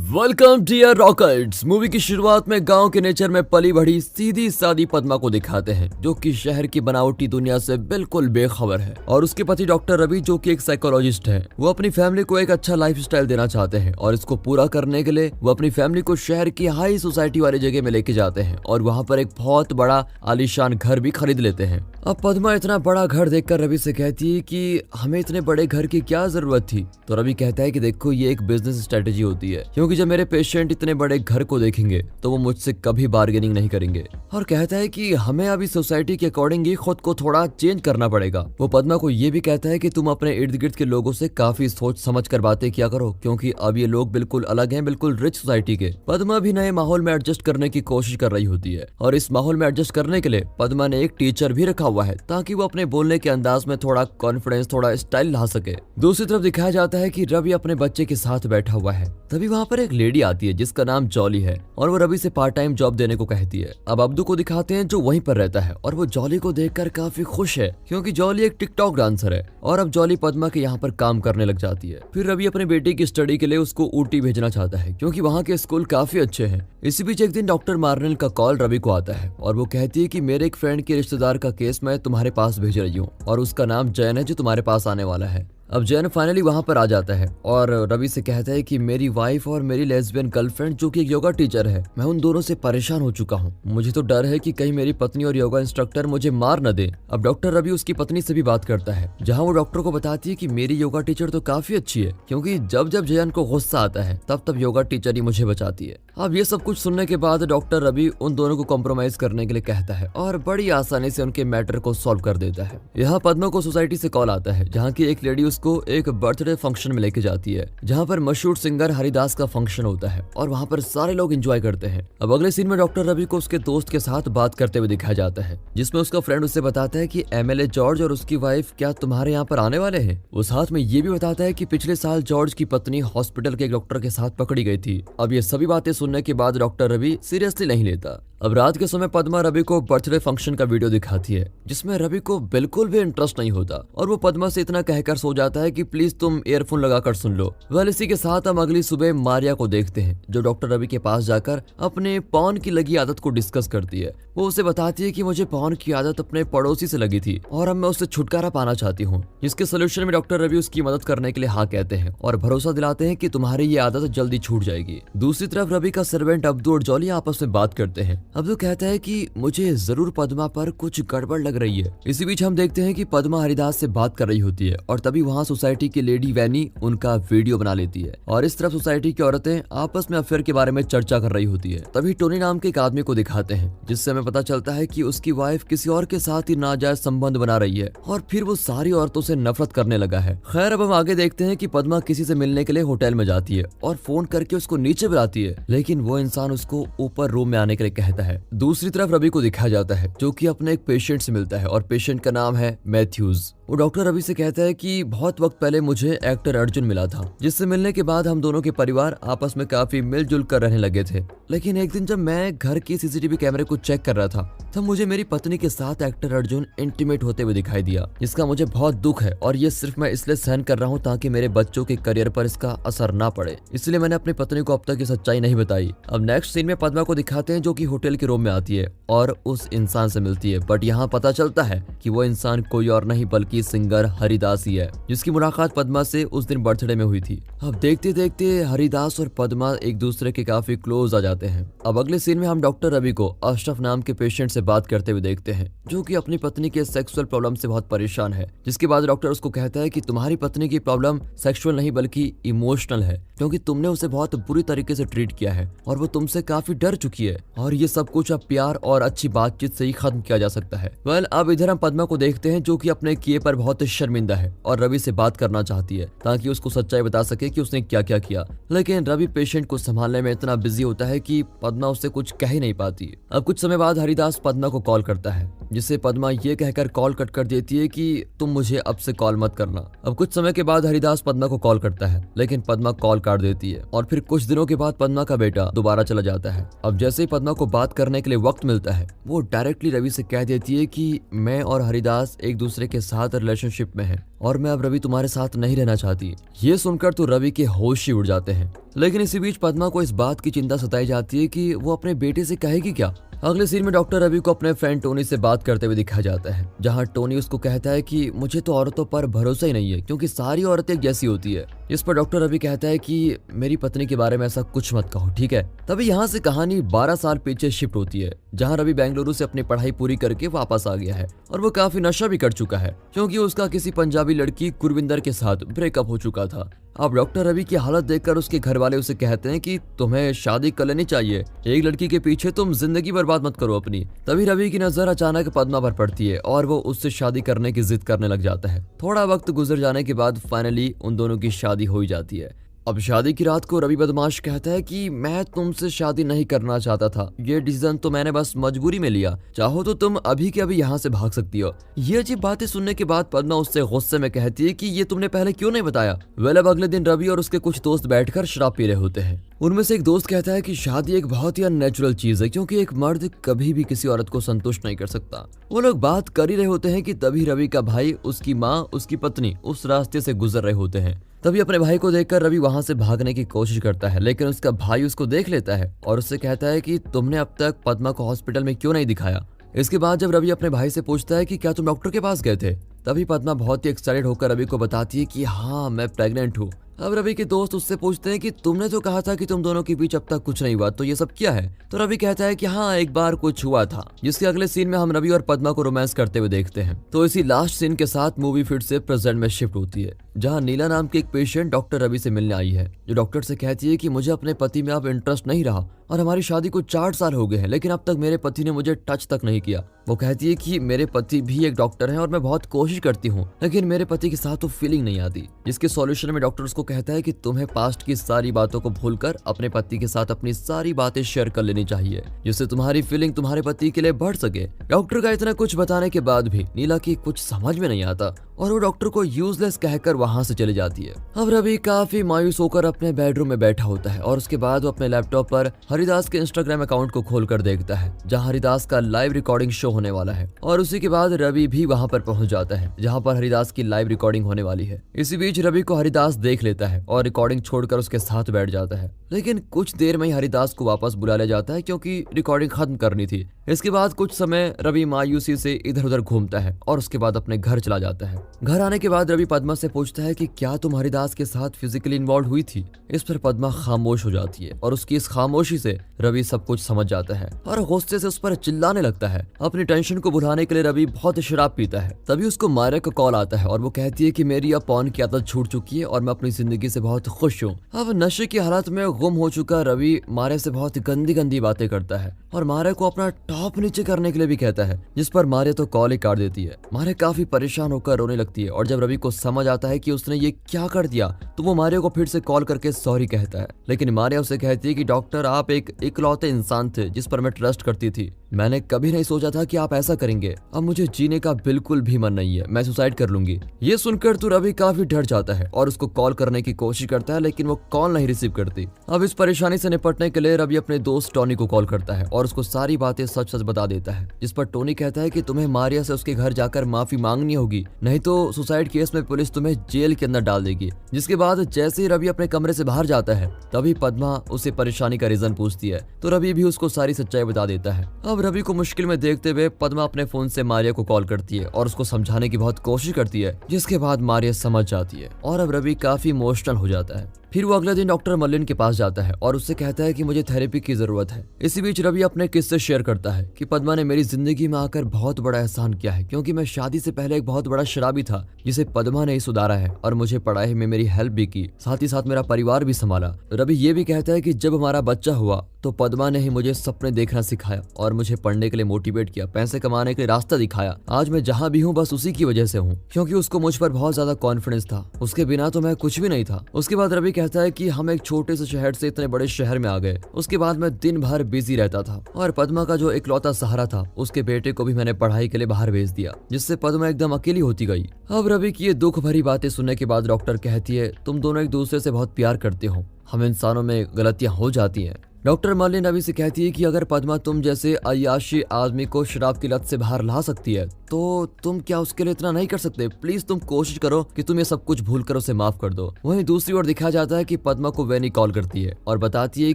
Welcome dear रॉकर्ट्स। Movie की शुरुआत में गांव के नेचर में पली बढ़ी सीधी सादी पद्मा को दिखाते हैं, जो कि शहर की बनावटी दुनिया से बिल्कुल बेखबर है। और उसके पति डॉक्टर रवि, जो कि एक साइकोलॉजिस्ट है, वो अपनी फैमिली को एक अच्छा लाइफस्टाइल देना चाहते हैं और इसको पूरा करने के लिए वो अपनी फैमिली को शहर की हाई सोसाइटी वाली जगह में लेके जाते हैं और वहाँ पर एक बहुत बड़ा आलीशान घर भी खरीद लेते हैं। अब पद्मा इतना बड़ा घर देखकर रवि से कहती है कि हमें इतने बड़े घर की क्या जरूरत थी। तो रवि कहता है कि देखो, ये एक बिजनेस स्ट्रेटेजी होती है, क्योंकि जब मेरे पेशेंट इतने बड़े घर को देखेंगे तो वो मुझसे कभी बार्गेनिंग नहीं करेंगे। और कहता है कि हमें अभी सोसाइटी के अकॉर्डिंग ही खुद को थोड़ा चेंज करना पड़ेगा। वो पद्मा को ये भी कहता है कि तुम अपने इर्द गिर्द के लोगों से काफी सोच समझ कर बातें किया करो, क्योंकि अब ये लोग बिल्कुल अलग हैं, बिल्कुल रिच सोसाइटी के। पद्मा भी नए माहौल में एडजस्ट करने की कोशिश कर रही होती है और इस माहौल में एडजस्ट करने के लिए पद्मा ने एक टीचर भी रखा हुआ है, ताकि वो अपने बोलने के अंदाज में थोड़ा कॉन्फिडेंस, थोड़ा स्टाइल ला सके। दूसरी तरफ दिखाया जाता है कि रवि अपने बच्चे के साथ बैठा हुआ है। तभी वहाँ पर एक लेडी आती है जिसका नाम जॉली है और वो रवि से पार्ट टाइम जॉब देने को कहती है। अब अब्दू को दिखाते हैं जो वहीं पर रहता है और वो जॉली को देखकर काफी खुश है, क्योंकि जॉली एक टिकटॉक डांसर है और अब जॉली पद्मा के यहाँ पर काम करने लग जाती है। फिर रवि अपने बेटे की स्टडी के लिए उसको ऊटी भेजना चाहता है, क्योंकि वहाँ के स्कूल काफी अच्छे हैं। इसी बीच एक दिन डॉक्टर मार्नल का कॉल रवि को आता है और वो कहती है कि मेरे एक फ्रेंड के रिश्तेदार का केस मैं तुम्हारे पास भेज रही हूँ और उसका नाम जैन है, जो तुम्हारे पास आने वाला है। अब जैन फाइनली वहां पर आ जाता है और रवि से कहता है कि मेरी वाइफ और मेरी लेस्बियन गर्लफ्रेंड, जो कि एक योगा टीचर है, मैं उन दोनों से परेशान हो चुका हूँ। मुझे तो डर है कि कहीं मेरी पत्नी और योगा इंस्ट्रक्टर मुझे मार न दे। अब डॉक्टर रवि उसकी पत्नी से भी बात करता है, जहाँ वो डॉक्टर को बताती है कि मेरी योगा टीचर तो काफी अच्छी है, क्योंकि जब जब जैन को गुस्सा आता है तब तब योगा टीचर ही मुझे बचाती है। अब ये सब कुछ सुनने के बाद डॉक्टर रवि उन दोनों को कॉम्प्रोमाइज करने के लिए कहता है और बड़ी आसानी से उनके मैटर को सॉल्व कर देता है। यहाँ पद्मा को सोसाइटी से कॉल आता है, जहाँ की एक लेडी उसको एक बर्थडे फंक्शन में लेके जाती है, जहाँ पर मशहूर सिंगर हरिदास का फंक्शन होता है और वहाँ पर सारे लोग एंजॉय करते हैं। अब अगले सीन में डॉक्टर रवि को उसके दोस्त के साथ बात करते हुए दिखाया जाता है, जिसमें उसका फ्रेंड उससे बताता है कि एमएलए जॉर्ज और उसकी वाइफ क्या तुम्हारे यहाँ पर आने वाले हैं। वो साथ में ये भी बताता है कि पिछले साल जॉर्ज की पत्नी हॉस्पिटल के एक डॉक्टर के साथ पकड़ी गई थी। अब ये सभी बातें सुनने के बाद डॉक्टर रवि सीरियसली नहीं लेता। अब रात के समय पद्मा रवि को बर्थडे फंक्शन का वीडियो दिखाती है, जिसमें रवि को बिल्कुल भी इंटरेस्ट नहीं होता और वो पद्मा से इतना कहकर सो जाता है कि प्लीज तुम ईयरफोन लगाकर सुन लो। वेल, इसी के साथ हम अगली सुबह मारिया को देखते हैं, जो डॉक्टर रवि के पास जाकर अपने पॉर्न की लगी आदत को डिस्कस करती है। वो उसे बताती है कि मुझे पॉर्न की आदत अपने पड़ोसी से लगी थी और अब मैं उससे छुटकारा पाना चाहती हूँ, जिसके सोल्यूशन में डॉक्टर रवि उसकी मदद करने के लिए हाँ कहते हैं और भरोसा दिलाते हैं कि तुम्हारी ये आदत जल्दी छूट जाएगी। दूसरी तरफ रवि का सर्वेंट अब्दू और जॉली आपस में बात करते हैं। अब्दू कहता है कि मुझे जरूर पद्मा पर कुछ गड़बड़ लग रही है। इसी बीच हम देखते हैं कि पद्मा हरिदास से बात कर रही होती है और तभी वहाँ सोसाइटी की लेडी वैनी उनका वीडियो बना लेती है और इस तरफ सोसाइटी की औरतें आपस में अफेयर के बारे में चर्चा कर रही होती है। तभी टोनी नाम के एक आदमी को दिखाते हैं, जिससे हमें पता चलता है कि उसकी वाइफ किसी और के साथ ही नाजायज संबंध बना रही है और फिर वो सारी औरतों से नफरत करने लगा है। खैर, अब हम आगे देखते हैं कि पद्मा किसी से मिलने के लिए होटल में जाती है और फोन करके उसको नीचे बुलाती है, लेकिन वो इंसान उसको ऊपर रूम में आने के लिए कहता है। दूसरी तरफ रवि को दिखाया जाता है, जो कि अपने एक पेशेंट से मिलता है और पेशेंट का नाम है मैथ्यूज। वो डॉक्टर रवि से कहता है कि बहुत वक्त पहले मुझे एक्टर अर्जुन मिला था, जिससे मिलने के बाद हम दोनों के परिवार आपस में काफी मिलजुल कर रहने लगे थे। लेकिन एक दिन जब मैं घर की सीसीटीवी कैमरे को चेक कर रहा था, तब मुझे मेरी पत्नी के साथ एक्टर अर्जुन इंटीमेट होते हुए दिखाई दिया, जिसका मुझे बहुत दुख है और ये सिर्फ मैं इसलिए सहन कर रहा हूँ ताकि मेरे बच्चों के करियर पर इसका असर ना पड़े। इसलिए मैंने अपनी पत्नी को अब तक ये सच्चाई नहीं बताई। अब नेक्स्ट सीन में पद्मा को दिखाते हैं, जो कि होटल के रूम में आती है और उस इंसान से मिलती है, बट यहाँ पता चलता है कि वो इंसान कोई और नहीं बल्कि सिंगर हरिदास ही है, जिसकी मुलाकात पद्मा से उस दिन बर्थडे में हुई थी। अब देखते देखते हरिदास और पद्मा एक दूसरे के काफी क्लोज आ जाते हैं। अब अगले सीन में हम डॉक्टर रवि को अशरफ नाम के पेशेंट से बात करते हुए देखते हैं, जो कि अपनी पत्नी के सेक्सुअल प्रॉब्लम से बहुत परेशान है। जिसके बाद डॉक्टर उसको कहता है कि तुम्हारी पत्नी की प्रॉब्लम सेक्सुअल नहीं बल्कि इमोशनल है, क्योंकि तुमने उसे बहुत बुरी तरीके से ट्रीट किया है और वो तुमसे काफी डर चुकी है और ये सब कुछ अब प्यार और अच्छी बातचीत से ही खत्म किया जा सकता है। वेल, अब इधर हम पद्मा को देखते हैं, जो कि अपने किए पर बहुत शर्मिंदा है और रवि से बात करना चाहती है ताकि उसको सच्चाई बता सके कि उसने क्या क्या किया। लेकिन रवि पेशेंट को संभालने में इतना बिजी होता है कि पद्मा उससे कुछ कह ही नहीं पाती। अब कुछ समय बाद हरिदास पद्मा को कॉल करता है, जिससे पद्मा ये कहकर कॉल कट कर देती है कि तुम मुझे अब से कॉल मत करना। अब कुछ समय के बाद हरिदास पद्मा को कॉल करता है, लेकिन पद्मा कॉल काट देती है और फिर कुछ दिनों के बाद पद्मा का बेटा दोबारा चला जाता है। अब जैसे ही पद्मा को बात करने के लिए वक्त मिलता है, वो डायरेक्टली रवि से कह देती है कि मैं और हरिदास एक दूसरे के साथ रिलेशनशिप में है और मैं अब रवि तुम्हारे साथ नहीं रहना चाहती। ये सुनकर तो रवि के होश ही उड़ जाते हैं। लेकिन इसी बीच पद्मा को इस बात की चिंता सताई जाती है कि वो अपने बेटे से कहेगी क्या। अगले सीन में डॉक्टर रवि को अपने फ्रेंड टोनी से बात करते हुए दिखाया जाता है, जहां टोनी उसको कहता है कि मुझे तो औरतों पर भरोसा ही नहीं है क्योंकि सारी औरतें एक जैसी होती है। इस पर डॉक्टर रवि कहता है कि मेरी पत्नी के बारे में ऐसा कुछ मत कहो, ठीक है। तभी यहाँ से कहानी 12 साल पीछे शिफ्ट होती है, जहाँ रवि बेंगलुरु से अपनी पढ़ाई पूरी करके वापस आ गया है और वो काफी नशा भी कर चुका है क्योंकि उसका किसी पंजाबी लड़की गुरविंदर के साथ ब्रेकअप हो चुका था। अब डॉक्टर रवि की हालत देखकर उसके घर वाले उसे कहते हैं कि तुम्हें शादी कर लेनी चाहिए, एक लड़की के पीछे तुम जिंदगी बर्बाद मत करो अपनी। तभी रवि की नजर अचानक पद्मा पर पड़ती है और वो उससे शादी करने की जिद करने लग जाता है। थोड़ा वक्त गुजर जाने के बाद फाइनली उन दोनों की शादी हो ही जाती है। अब शादी की रात को रवि बदमाश कहता है कि मैं तुमसे शादी नहीं करना चाहता था, ये डिसीजन तो मैंने बस मजबूरी में लिया, चाहो तो तुम अभी के अभी यहाँ से भाग सकती हो। ये अजीब बातें सुनने के बाद पद्मा उससे गुस्से में कहती है कि ये तुमने पहले क्यों नहीं बताया। वेल अब अगले दिन रवि और उसके कुछ दोस्त बैठकर शराब पी रहे होते हैं। उनमें से एक दोस्त कहता है कि शादी एक बहुत ही अननेचुरल चीज है क्योंकि एक मर्द कभी भी किसी औरत को संतुष्ट नहीं कर सकता। वो लोग बात कर ही रहे होते हैं कि तभी रवि का भाई, उसकी माँ, उसकी पत्नी उस रास्ते से गुजर रहे होते हैं। तभी अपने भाई को देखकर रवि वहां से भागने की कोशिश करता है, लेकिन उसका भाई उसको देख लेता है और उससे कहता है कि तुमने अब तक पद्मा को हॉस्पिटल में क्यों नहीं दिखाया। इसके बाद जब रवि अपने भाई से पूछता है कि क्या तुम डॉक्टर के पास गए थे, तभी पद्मा बहुत ही एक्साइटेड होकर रवि को बताती है कि हाँ मैं प्रेग्नेंट हूँ। अब रवि के दोस्त उससे पूछते हैं कि तुमने तो कहा था कि तुम दोनों के बीच अब तक कुछ नहीं हुआ, तो ये सब क्या है। तो रवि कहता है कि हाँ एक बार कुछ हुआ था। जिसके अगले सीन में हम रवि और पद्मा को रोमांस करते हुए देखते हैं। तो इसी लास्ट सीन के साथ मूवी फिर से प्रेजेंट में शिफ्ट होती है, जहाँ नीला नाम की एक पेशेंट डॉक्टर रवि से मिलने आई है, जो डॉक्टर से कहती है कि मुझे अपने पति में अब इंटरेस्ट नहीं रहा और हमारी शादी को 4 साल हो गए हैं, लेकिन अब तक मेरे पति ने मुझे टच तक नहीं किया। वो कहती है कि मेरे पति भी एक डॉक्टर हैं और मैं बहुत कोशिश करती हूँ, लेकिन मेरे पति के साथ तो फीलिंग नहीं आती। जिसके सॉल्यूशन में डॉक्टर उसको कहता है कि तुम्हें पास्ट की सारी बातों को भूलकर अपने पति के साथ अपनी सारी बातें शेयर कर लेनी चाहिए, जिससे तुम्हारी फीलिंग तुम्हारे पति के लिए बढ़ सके। डॉक्टर का इतना कुछ बताने के बाद भी नीला की कुछ समझ में नहीं आता और वो डॉक्टर को यूजलेस कहकर वहां से चली जाती है। अब रवि काफी मायूस होकर अपने बेडरूम में बैठा होता है और उसके बाद वो अपने लैपटॉप पर हरिदास के इंस्टाग्राम अकाउंट को खोलकर देखता है, जहां हरिदास का लाइव रिकॉर्डिंग शो होने वाला है। और उसी के बाद रवि भी वहां पर पहुंच जाता है, जहां पर हरिदास की लाइव रिकॉर्डिंग होने वाली है। इसी बीच रवि को हरिदास देख लेता है और रिकॉर्डिंग छोड़कर उसके साथ बैठ जाता है, लेकिन कुछ देर में ही हरिदास को वापस बुला लिया जाता है क्योंकि रिकॉर्डिंग खत्म करनी थी। इसके बाद कुछ समय रवि मायूसी से इधर उधर घूमता है और उसके बाद अपने घर चला जाता है। घर आने के बाद रवि पद्मा से पूछता है कि क्या तुम हरिदास के साथ फिजिकली इन्वॉल्व हुई थी। इस पर पद्मा खामोश हो जाती है और उसकी इस खामोशी से रवि सब कुछ समझ जाता है और गुस्से से उस पर चिल्लाने लगता है। अपनी टेंशन को भुलाने के लिए रवि बहुत शराब पीता है। तभी उसको मारिया का कॉल आता है और वो कहती है कि मेरी अब पॉर्न की आदत छूट चुकी है और मैं अपनी जिंदगी से बहुत खुश हूँ। अब नशे की हालत में गुम हो चुका रवि मारिया से बहुत गंदी गंदी बातें करता है और मारिया को अपना टॉप नीचे करने के लिए भी कहता है, जिस पर मारिया तो कॉल ही काट देती है। मारिया काफी परेशान होकर रोने लगती है और जब रवि को समझ आता है कि उसने ये क्या कर दिया तो वो मारिया को फिर से कॉल करके सॉरी कहता है, लेकिन मारिया उसे कहती है कि डॉक्टर आप एक इकलौते इंसान थे जिस पर मैं ट्रस्ट करती थी। मैंने कभी नहीं सोचा था कि आप ऐसा करेंगे। अब मुझे जीने का बिल्कुल भी मन नहीं है, मैं सुसाइड कर लूंगी। ये सुनकर तो रवि काफी डर जाता है और उसको कॉल करने की कोशिश करता है, लेकिन वो कॉल नहीं रिसीव करती। अब इस परेशानी से निपटने के लिए रवि अपने दोस्त टोनी को कॉल करता है और उसको सारी बातें सच सच बता देता है, जिस पर टोनी कहता है कि तुम्हें मारिया से उसके घर जाकर माफी मांगनी होगी, नहीं तो सुसाइड केस में पुलिस तुम्हें जेल के अंदर डाल देगी। जिसके बाद जैसे ही रवि अपने कमरे से बाहर जाता है तभी पद्मा उसे परेशानी का रीजन पूछती है, तो रवि भी उसको सारी सच्चाई बता देता है। अब रवि को मुश्किल में देखते हुए पद्मा अपने फोन से मारिया को कॉल करती है और उसको समझाने की बहुत कोशिश करती है, जिसके बाद मारिया समझ जाती है और अब रवि काफी इमोशनल हो जाता है। फिर वो अगले दिन डॉक्टर मलिन के पास जाता है और उससे कहता है कि मुझे थेरेपी की जरूरत है। इसी बीच रवि अपने किस्से शेयर करता है कि पद्मा ने मेरी जिंदगी में आकर बहुत बड़ा एहसान किया है, क्योंकि मैं शादी से पहले एक बहुत बड़ा शराबी था जिसे पद्मा ने ही सुधारा है और मुझे पढ़ाई में मेरी हेल्प भी की, साथ ही साथ मेरा परिवार भी संभाला। रवि ये भी कहता है कि जब हमारा बच्चा हुआ तो पद्मा ने ही मुझे सपने देखना सिखाया और मुझे पढ़ने के लिए मोटिवेट किया, पैसे कमाने के लिए रास्ता दिखाया। आज मैं जहाँ भी हूँ बस उसी की वजह से हूँ, क्योंकि उसको मुझ पर बहुत ज्यादा कॉन्फिडेंस था, उसके बिना तो मैं कुछ भी नहीं था। उसके बाद रवि कहता है कि हम एक छोटे से शहर से इतने बड़े शहर में आ गए। उसके बाद मैं दिन भर बिजी रहता था और पद्मा का जो इकलौता सहारा था उसके बेटे को भी मैंने पढ़ाई के लिए बाहर भेज दिया, जिससे पद्मा एकदम अकेली होती गई। अब रवि की ये दुख भरी बातें सुनने के बाद डॉक्टर कहती है तुम दोनों एक दूसरे से बहुत प्यार करते हो, हम इंसानों में गलतियां हो जाती हैं, डॉक्टर मार्लिन रवि से कहती है कि अगर पद्मा तुम जैसे अय्याशी आदमी को शराब की लत से बाहर ला सकती है तो तुम क्या उसके लिए इतना नहीं कर सकते? प्लीज तुम कोशिश करो कि तुम ये सब कुछ भूल कर उसे माफ कर दो। वहीं दूसरी ओर दिखाया जाता है कि पद्मा को वेनी कॉल करती है और बताती है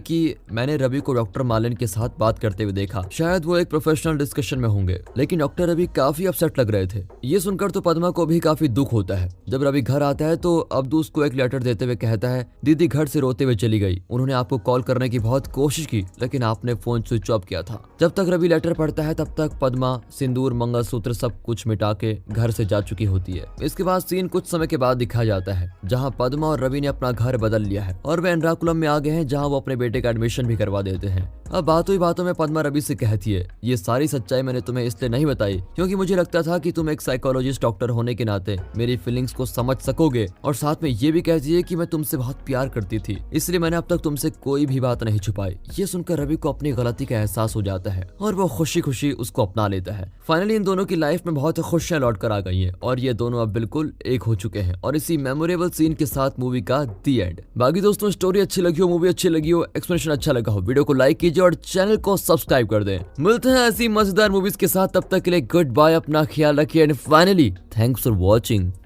कि मैंने रवि को डॉक्टर मार्लिन के साथ बात करते हुए देखा, शायद वो एक प्रोफेशनल डिस्कशन में होंगे। लेकिन डॉक्टर रवि काफी अपसेट लग रहे थे। ये सुनकर तो पद्मा को भी काफी दुख होता है। जब रवि घर आता है तो अब्दू उसको एक लेटर देते हुए कहता है, दीदी घर से रोते हुए चली गई। उन्होंने आपको कॉल करने की बहुत कोशिश की लेकिन आपने फोन स्विच ऑफ किया था। जब तक रवि लेटर पढ़ता है तब तक पद्मा सिंदूर, मंगलसूत्र सब कुछ मिटा के घर से जा चुकी होती है। इसके बाद सीन कुछ समय के बाद दिखाया जाता है जहां पद्मा और रवि ने अपना घर बदल लिया है और वे एर्नाकुलम में आ गए हैं जहां वो अपने बेटे का एडमिशन भी करवा देते हैं। अब बातों ही बातों में पद्मा रवि से कहती है, ये सारी सच्चाई मैंने तुम्हें इसलिए नहीं बताई क्योंकि मुझे लगता था कि तुम एक साइकोलॉजिस्ट डॉक्टर होने के नाते मेरी फीलिंग्स को समझ सकोगे, और साथ में ये भी कहती है कि मैं तुमसे बहुत प्यार करती थी, इसलिए मैंने अब तक तुमसे कोई भी बात नहीं छुपाई। ये सुनकर रवि को अपनी गलती का एहसास हो जाता है और वो खुशी खुशी उसको अपना लेता है। फाइनली इन दोनों की लाइफ में बहुत खुशियां लौट कर आ गई हैं और ये दोनों अब बिल्कुल एक हो चुके हैं। और इसी मेमोरेबल सीन के साथ मूवी का दी एंड। बाकी दोस्तों, स्टोरी अच्छी लगी हो, मूवी अच्छी लगी हो, एक्सप्लेनेशन अच्छा लगा हो, वीडियो को लाइक कीजिए और चैनल को सब्सक्राइब कर दें। मिलते हैं ऐसी मजेदार मूवीज के साथ, तब तक के लिए गुड बाय, अपना ख्याल रखिए and finally thanks for watching.